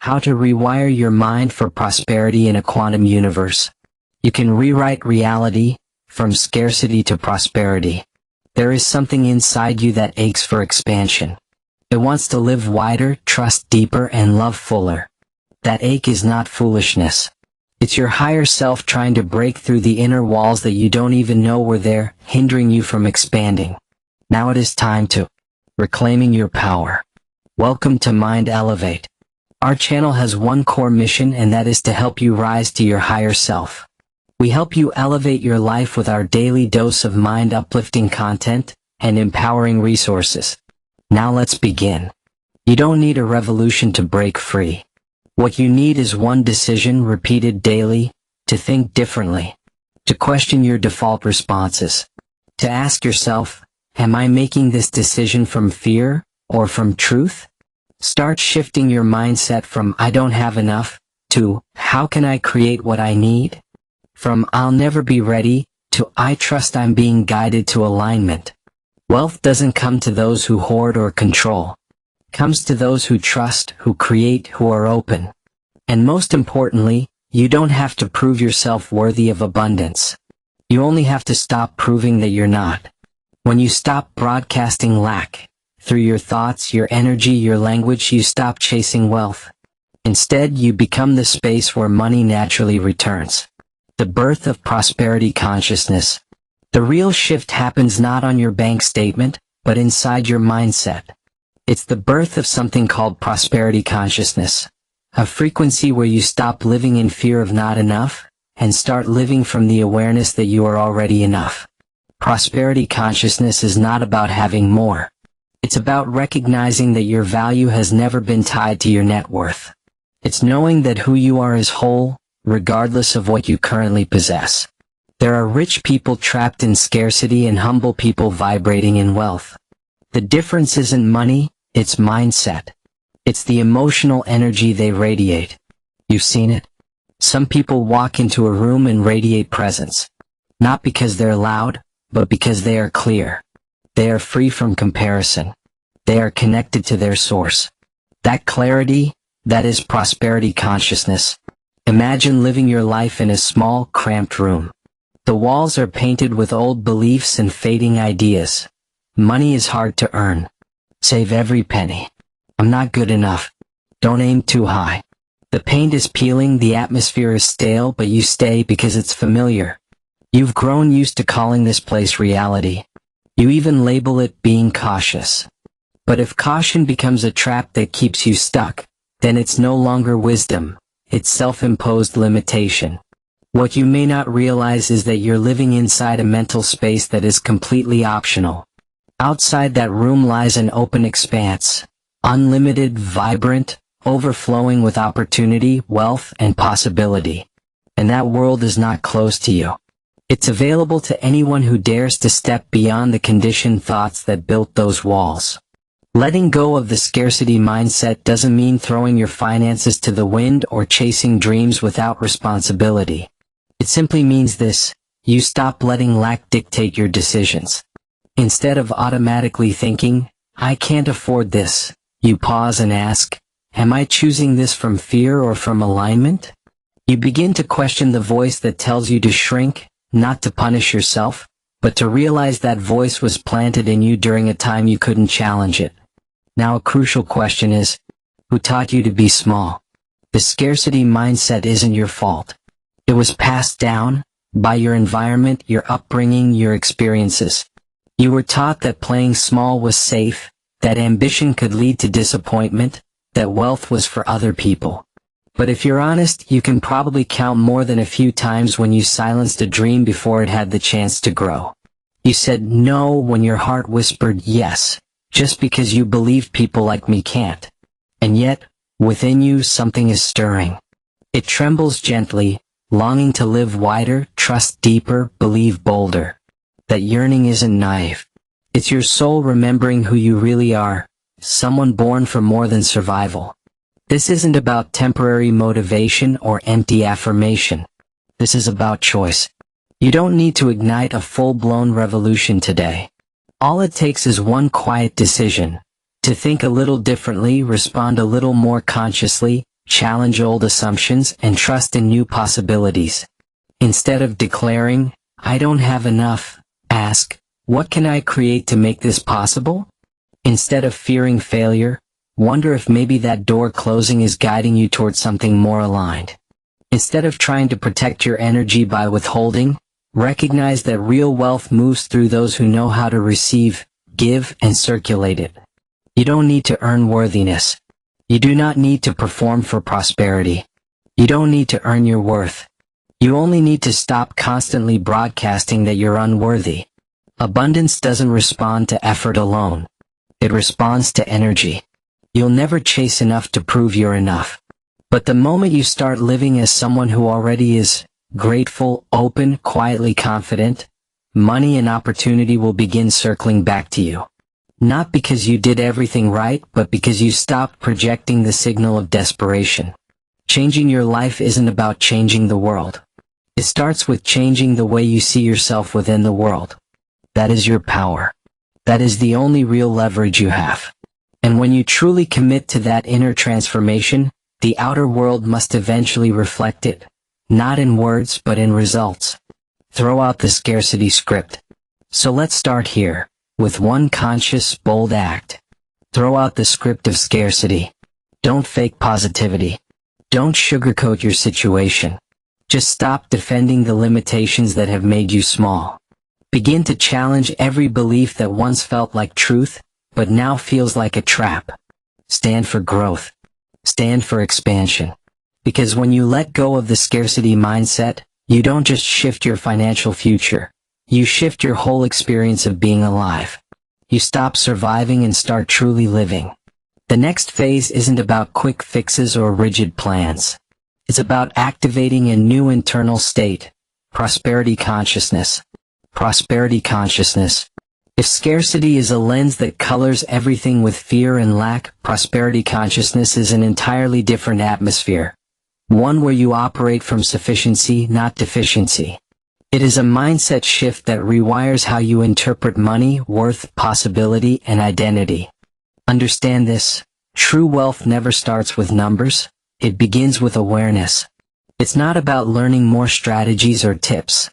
How to rewire your mind for prosperity in a quantum universe. You can rewrite reality, from scarcity to prosperity. There is something inside you that aches for expansion. It wants to live wider, trust deeper, and love fuller. That ache is not foolishness. It's your higher self trying to break through the inner walls that you don't even know were there, hindering you from expanding. Now it is time to reclaiming your power. Welcome to Mind Elevate. Our channel has one core mission, and that is to help you rise to your higher self. We help you elevate your life with our daily dose of mind-uplifting content and empowering resources. Now let's begin. You don't need a revolution to break free. What you need is one decision repeated daily, to think differently, to question your default responses, to ask yourself, am I making this decision from fear or from truth? Start shifting your mindset from I don't have enough to how can I create what I need? From I'll never be ready to I trust I'm being guided to alignment. Wealth doesn't come to those who hoard or control. It comes to those who trust, who create, who are open. And most importantly, you don't have to prove yourself worthy of abundance. You only have to stop proving that you're not. When you stop broadcasting lack, through your thoughts, your energy, your language, you stop chasing wealth. Instead, you become the space where money naturally returns. The birth of prosperity consciousness. The real shift happens not on your bank statement, but inside your mindset. It's the birth of something called prosperity consciousness. A frequency where you stop living in fear of not enough, and start living from the awareness that you are already enough. Prosperity consciousness is not about having more. It's about recognizing that your value has never been tied to your net worth. It's knowing that who you are is whole, regardless of what you currently possess. There are rich people trapped in scarcity and humble people vibrating in wealth. The difference isn't money, it's mindset. It's the emotional energy they radiate. You've seen it? Some people walk into a room and radiate presence. Not because they're loud, but because they are clear. They are free from comparison. They are connected to their source. That clarity, that is prosperity consciousness. Imagine living your life in a small, cramped room. The walls are painted with old beliefs and fading ideas. Money is hard to earn. Save every penny. I'm not good enough. Don't aim too high. The paint is peeling, the atmosphere is stale, but you stay because it's familiar. You've grown used to calling this place reality. You even label it being cautious. But if caution becomes a trap that keeps you stuck, then it's no longer wisdom, it's self-imposed limitation. What you may not realize is that you're living inside a mental space that is completely optional. Outside that room lies an open expanse, unlimited, vibrant, overflowing with opportunity, wealth, and possibility. And that world is not closed to you. It's available to anyone who dares to step beyond the conditioned thoughts that built those walls. Letting go of the scarcity mindset doesn't mean throwing your finances to the wind or chasing dreams without responsibility. It simply means this: you stop letting lack dictate your decisions. Instead of automatically thinking, I can't afford this, you pause and ask, am I choosing this from fear or from alignment? You begin to question the voice that tells you to shrink, not to punish yourself, but to realize that voice was planted in you during a time you couldn't challenge it. Now a crucial question is, who taught you to be small? The scarcity mindset isn't your fault. It was passed down, by your environment, your upbringing, your experiences. You were taught that playing small was safe, that ambition could lead to disappointment, that wealth was for other people. But if you're honest, you can probably count more than a few times when you silenced a dream before it had the chance to grow. You said no when your heart whispered yes, just because you believed people like me can't. And yet, within you something is stirring. It trembles gently, longing to live wider, trust deeper, believe bolder. That yearning isn't naive. It's your soul remembering who you really are, someone born for more than survival. This isn't about temporary motivation or empty affirmation. This is about choice. You don't need to ignite a full-blown revolution today. All it takes is one quiet decision. To think a little differently, respond a little more consciously, challenge old assumptions, and trust in new possibilities. Instead of declaring, "I don't have enough," ask, "What can I create to make this possible?" Instead of fearing failure, wonder if maybe that door closing is guiding you towards something more aligned. Instead of trying to protect your energy by withholding, recognize that real wealth moves through those who know how to receive, give, and circulate it. You don't need to earn worthiness. You do not need to perform for prosperity. You don't need to earn your worth. You only need to stop constantly broadcasting that you're unworthy. Abundance doesn't respond to effort alone. It responds to energy. You'll never chase enough to prove you're enough. But the moment you start living as someone who already is, grateful, open, quietly confident, money and opportunity will begin circling back to you. Not because you did everything right, but because you stopped projecting the signal of desperation. Changing your life isn't about changing the world. It starts with changing the way you see yourself within the world. That is your power. That is the only real leverage you have. And when you truly commit to that inner transformation, the outer world must eventually reflect it, not in words but in results. Throw out the scarcity script. So let's start here, with one conscious, bold act. Throw out the script of scarcity. Don't fake positivity. Don't sugarcoat your situation. Just stop defending the limitations that have made you small. Begin to challenge every belief that once felt like truth, but now feels like a trap. Stand for growth. Stand for expansion. Because when you let go of the scarcity mindset, you don't just shift your financial future. You shift your whole experience of being alive. You stop surviving and start truly living. The next phase isn't about quick fixes or rigid plans. It's about activating a new internal state, prosperity consciousness. Prosperity consciousness. If scarcity is a lens that colors everything with fear and lack, prosperity consciousness is an entirely different atmosphere. One where you operate from sufficiency, not deficiency. It is a mindset shift that rewires how you interpret money, worth, possibility, and identity. Understand this: true wealth never starts with numbers, it begins with awareness. It's not about learning more strategies or tips.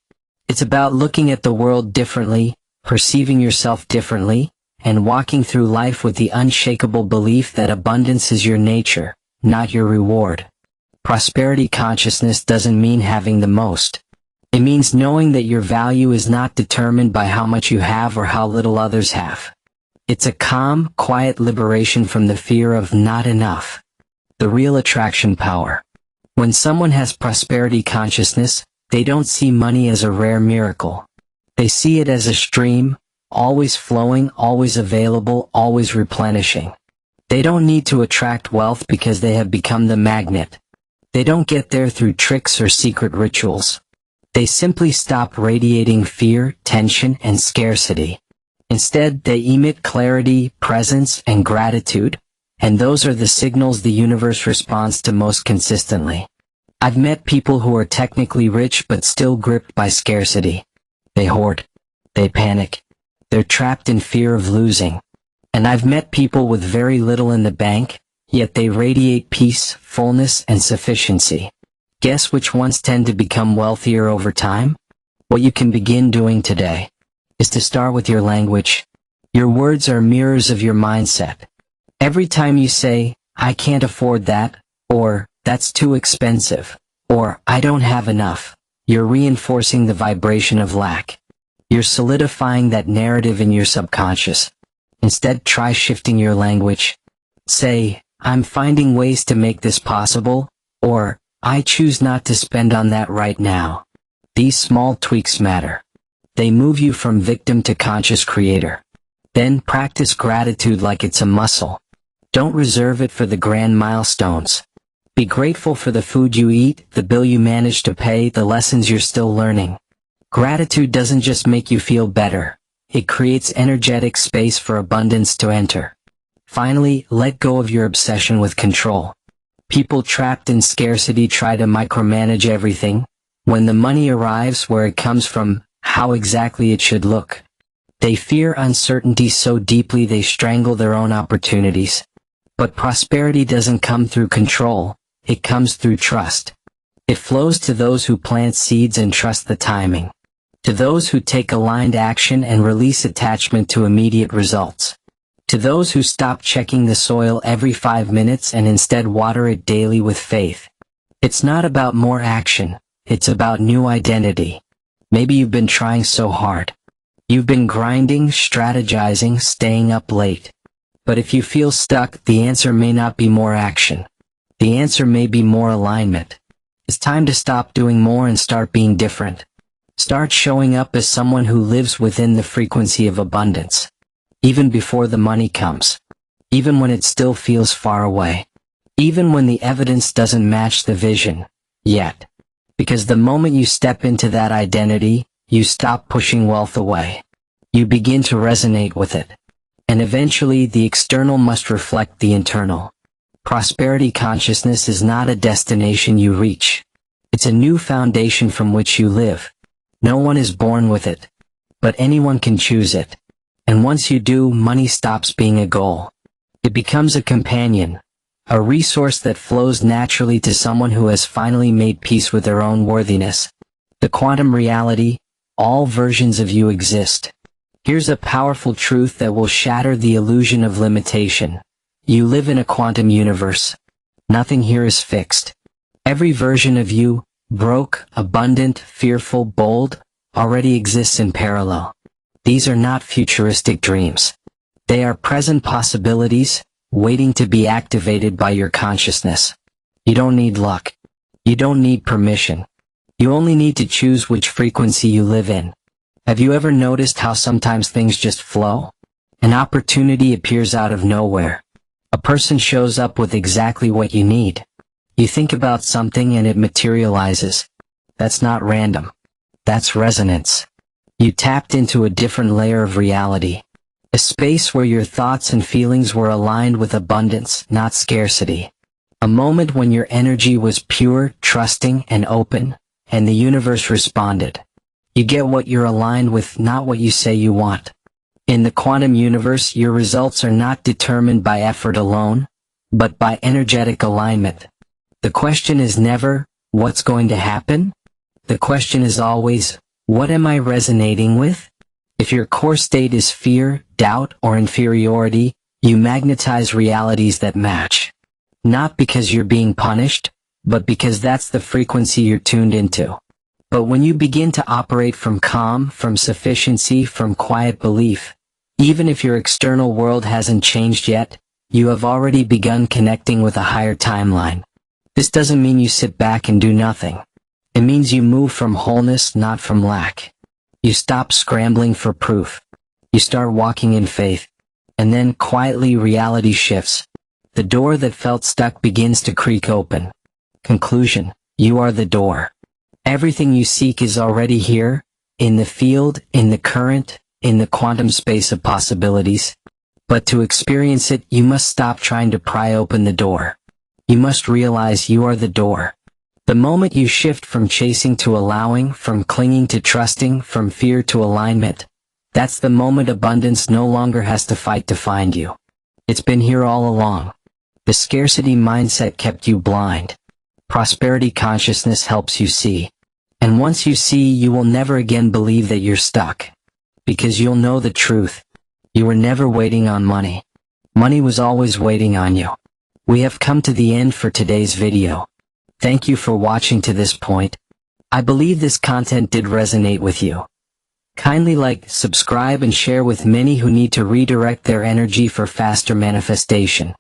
It's about looking at the world differently, perceiving yourself differently, and walking through life with the unshakable belief that abundance is your nature, not your reward. Prosperity consciousness doesn't mean having the most. It means knowing that your value is not determined by how much you have or how little others have. It's a calm, quiet liberation from the fear of not enough. The real attraction power. When someone has prosperity consciousness, they don't see money as a rare miracle. They see it as a stream, always flowing, always available, always replenishing. They don't need to attract wealth because they have become the magnet. They don't get there through tricks or secret rituals. They simply stop radiating fear, tension, and scarcity. Instead, they emit clarity, presence, and gratitude, and those are the signals the universe responds to most consistently. I've met people who are technically rich but still gripped by scarcity. They hoard. They panic. They're trapped in fear of losing. And I've met people with very little in the bank, yet they radiate peace, fullness, and sufficiency. Guess which ones tend to become wealthier over time? What you can begin doing today is to start with your language. Your words are mirrors of your mindset. Every time you say, "I can't afford that," or "That's too expensive," or "I don't have enough," you're reinforcing the vibration of lack. You're solidifying that narrative in your subconscious. Instead, try shifting your language. Say, "I'm finding ways to make this possible," or "I choose not to spend on that right now." These small tweaks matter. They move you from victim to conscious creator. Then practice gratitude like it's a muscle. Don't reserve it for the grand milestones. Be grateful for the food you eat, the bill you manage to pay, the lessons you're still learning. Gratitude doesn't just make you feel better. It creates energetic space for abundance to enter. Finally, let go of your obsession with control. People trapped in scarcity try to micromanage everything. When the money arrives, where it comes from, how exactly it should look. They fear uncertainty so deeply they strangle their own opportunities. But prosperity doesn't come through control. it comes through trust. It flows to those who plant seeds and trust the timing. To those who take aligned action and release attachment to immediate results. To those who stop checking the soil every 5 minutes and instead water it daily with faith. It's not about more action, it's about new identity. Maybe you've been trying so hard. You've been grinding, strategizing, staying up late. But if you feel stuck, the answer may not be more action. The answer may be more alignment. It's time to stop doing more and start being different. Start showing up as someone who lives within the frequency of abundance. Even before the money comes. Even when it still feels far away. Even when the evidence doesn't match the vision, yet. Because the moment you step into that identity, you stop pushing wealth away. You begin to resonate with it. And eventually the external must reflect the internal. Prosperity consciousness is not a destination you reach. It's a new foundation from which you live. No one is born with it. But anyone can choose it. And once you do, money stops being a goal. It becomes a companion. A resource that flows naturally to someone who has finally made peace with their own worthiness. The quantum reality, all versions of you exist. Here's a powerful truth that will shatter the illusion of limitation. You live in a quantum universe. Nothing here is fixed. Every version of you, broke, abundant, fearful, bold, already exists in parallel. These are not futuristic dreams. They are present possibilities, waiting to be activated by your consciousness. You don't need luck. You don't need permission. You only need to choose which frequency you live in. Have you ever noticed how sometimes things just flow? An opportunity appears out of nowhere. A person shows up with exactly what you need. You think about something and it materializes. That's not random. That's resonance. You tapped into a different layer of reality. A space where your thoughts and feelings were aligned with abundance, not scarcity. A moment when your energy was pure, trusting, and open, and the universe responded. You get what you're aligned with, not what you say you want. In the quantum universe, your results are not determined by effort alone, but by energetic alignment. The question is never, what's going to happen? The question is always, what am I resonating with? If your core state is fear, doubt, or inferiority, you magnetize realities that match. Not because you're being punished, but because that's the frequency you're tuned into. But when you begin to operate from calm, from sufficiency, from quiet belief, even if your external world hasn't changed yet, you have already begun connecting with a higher timeline. This doesn't mean you sit back and do nothing. It means you move from wholeness, not from lack. You stop scrambling for proof. You start walking in faith. And then quietly reality shifts. The door that felt stuck begins to creak open. Conclusion: you are the door. Everything you seek is already here, in the field, in the current, in the quantum space of possibilities. But to experience it, you must stop trying to pry open the door. You must realize you are the door. The moment you shift from chasing to allowing, from clinging to trusting, from fear to alignment, that's the moment abundance no longer has to fight to find you. It's been here all along. The scarcity mindset kept you blind. Prosperity consciousness helps you see. And once you see, you will never again believe that you're stuck. Because you'll know the truth. You were never waiting on money. Money was always waiting on you. We have come to the end for today's video. Thank you for watching to this point. I believe this content did resonate with you. Kindly like, subscribe, and share with many who need to redirect their energy for faster manifestation.